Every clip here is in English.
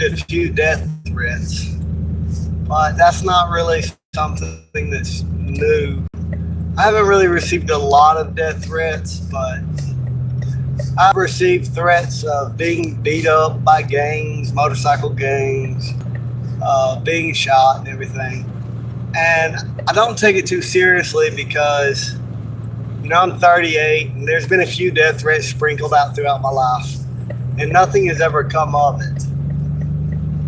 a few death threats, but that's not really something that's new. I haven't really received a lot of death threats, but I've received threats of being beat up by gangs, motorcycle gangs, being shot and everything. And I don't take it too seriously because, I'm 38 and there's been a few death threats sprinkled out throughout my life, and nothing has ever come of it.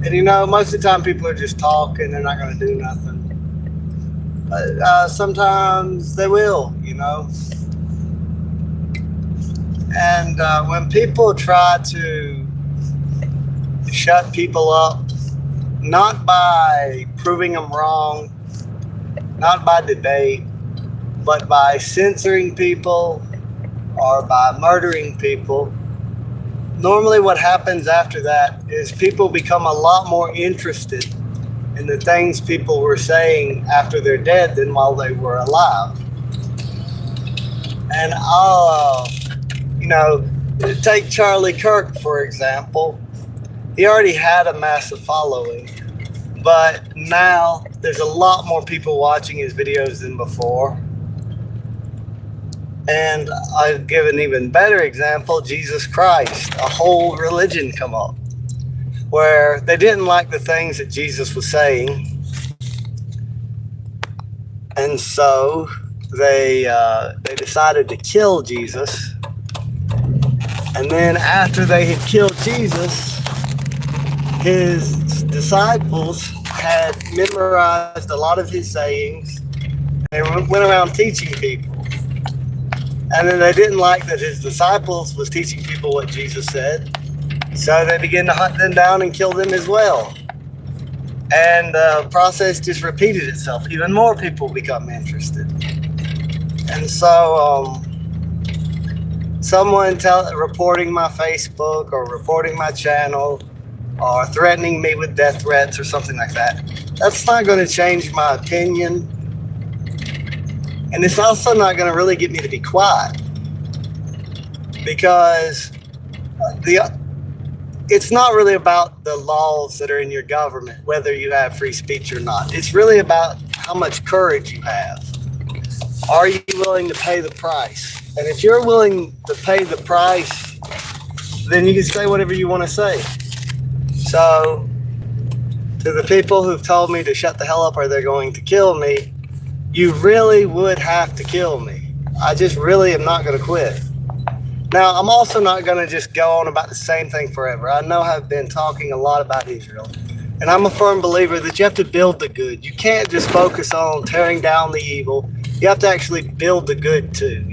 And, most of the time people are just talking, they're not going to do nothing. But sometimes they will, And when people try to shut people up, not by proving them wrong, not by debate, but by censoring people or by murdering people, normally what happens after that is people become a lot more interested in the things people were saying after they're dead than while they were alive. And take Charlie Kirk, for example. He already had a massive following, but now there's a lot more people watching his videos than before. And I'll give an even better example, Jesus Christ. A whole religion come up where they didn't like the things that Jesus was saying. And so they decided to kill Jesus. And then after they had killed Jesus, his disciples had memorized a lot of his sayings and went around teaching people. And then they didn't like that his disciples was teaching people what Jesus said. So they began to hunt them down and kill them as well. And the process just repeated itself. Even more people become interested. And so someone reporting my Facebook or reporting my channel or threatening me with death threats or something like that, that's not going to change my opinion. And it's also not going to really get me to be quiet, because it's not really about the laws that are in your government, whether you have free speech or not. It's really about how much courage you have. Are you willing to pay the price? And if you're willing to pay the price, then you can say whatever you want to say. So, to the people who've told me to shut the hell up or they're going to kill me, you really would have to kill me. I just really am not going to quit. Now, I'm also not going to just go on about the same thing forever. I know I've been talking a lot about Israel, and I'm a firm believer that you have to build the good. You can't just focus on tearing down the evil. You have to actually build the good too,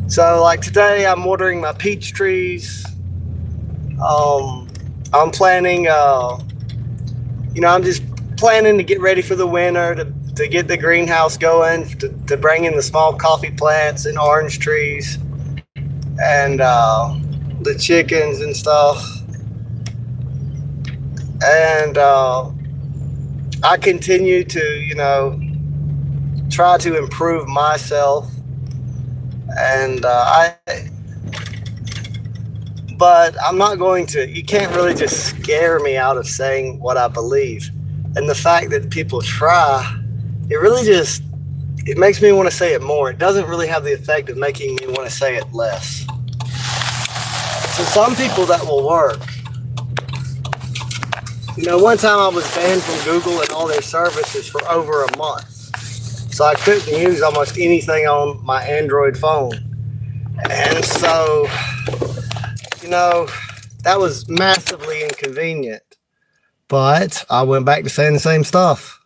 So like today, I'm watering my peach trees. I'm planning, I'm just planning to get ready for the winter, to get the greenhouse going, to bring in the small coffee plants and orange trees and the chickens and stuff. And I continue to, try to improve myself. And but I'm not going to, you can't really just scare me out of saying what I believe. And the fact that people try, it makes me want to say it more. It doesn't really have the effect of making me want to say it less. So some people that will work. One time I was banned from Google and all their services for over a month. So I couldn't use almost anything on my Android phone. And so, that was massively inconvenient. But I went back to saying the same stuff.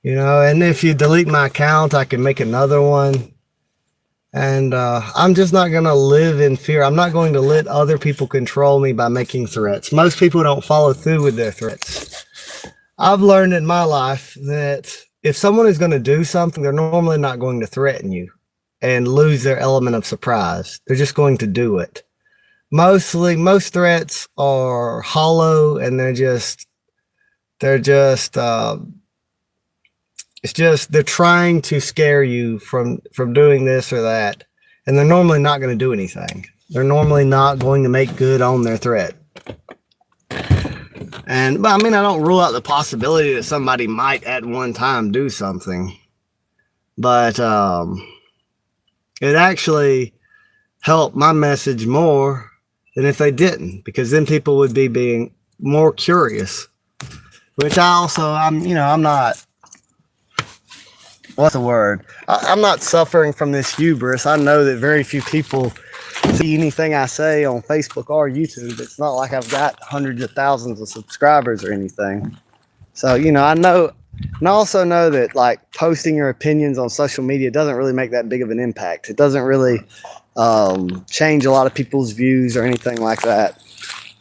And if you delete my account, I can make another one. And I'm just not going to live in fear. I'm not going to let other people control me by making threats. Most people don't follow through with their threats. I've learned in my life that if someone is going to do something, they're normally not going to threaten you and lose their element of surprise. They're just going to do it. Most threats are hollow, and they're trying to scare you from doing this or that. And they're normally not going to do anything. They're normally not going to make good on their threat. But I mean, I don't rule out the possibility that somebody might at one time do something. But it actually helped my message more than if they didn't, because then people would be being more curious. Which I'm not, what's the word? I'm not suffering from this hubris. I know that very few people see anything I say on Facebook or YouTube. It's not like I've got hundreds of thousands of subscribers or anything. So, I know, and I also know that like posting your opinions on social media doesn't really make that big of an impact. It doesn't really change a lot of people's views or anything like that.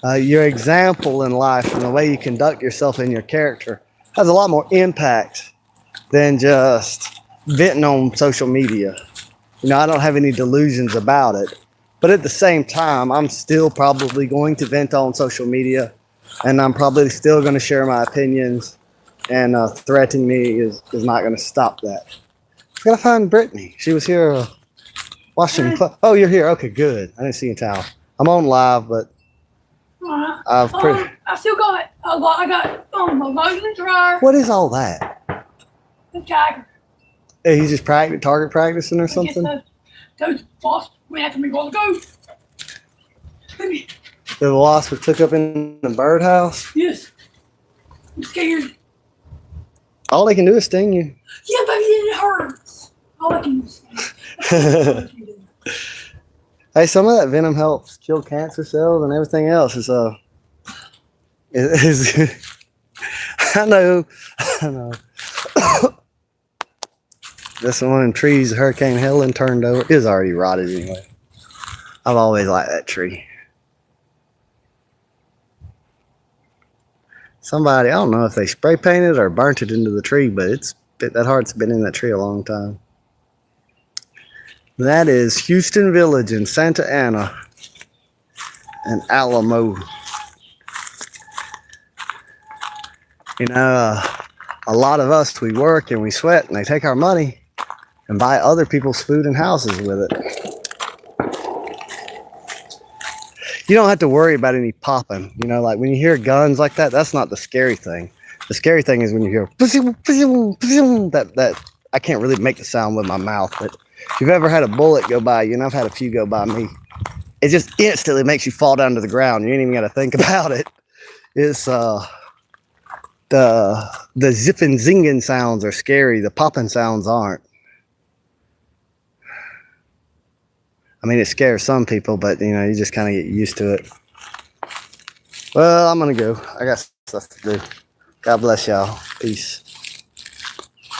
Your example in life and the way you conduct yourself in your character has a lot more impact than just venting on social media. I don't have any delusions about it. But at the same time, I'm still probably going to vent on social media, and I'm probably still going to share my opinions, and threatening me is not going to stop that. I got to find Brittany. She was here washing. Oh, you're here. Okay, good. I didn't see you in town. I'm on live, but I still got a lot. I got a load in the dryer. What is all that? The tiger. Hey, he's just target practicing or something? Those wasps went after me a while ago. The wasp was took up in the birdhouse? Yes. I'm scared. All they can do is sting you. Yeah, but it hurts. All I can do is sting. Hey, some of that venom helps kill cancer cells and everything else. I know. This one in trees Hurricane Helen turned over. It was already rotted anyway. I've always liked that tree. Somebody, I don't know if they spray painted or burnt it into the tree, but that heart's been in that tree a long time. That is Houston Village in Santa Ana and Alamo. A lot of us, we work and we sweat and they take our money and buy other people's food and houses with it. You don't have to worry about any popping. Like when you hear guns like that, that's not the scary thing. The scary thing is when you hear that I can't really make the sound with my mouth, but if you've ever had a bullet go by you, and I've had a few go by me, it just instantly makes you fall down to the ground. You ain't even got to think about it. It's the zipping zinging sounds are scary. The popping sounds aren't. I mean, it scares some people, but you just kind of get used to it. Well, I'm gonna go. I got stuff to do. God bless y'all. Peace.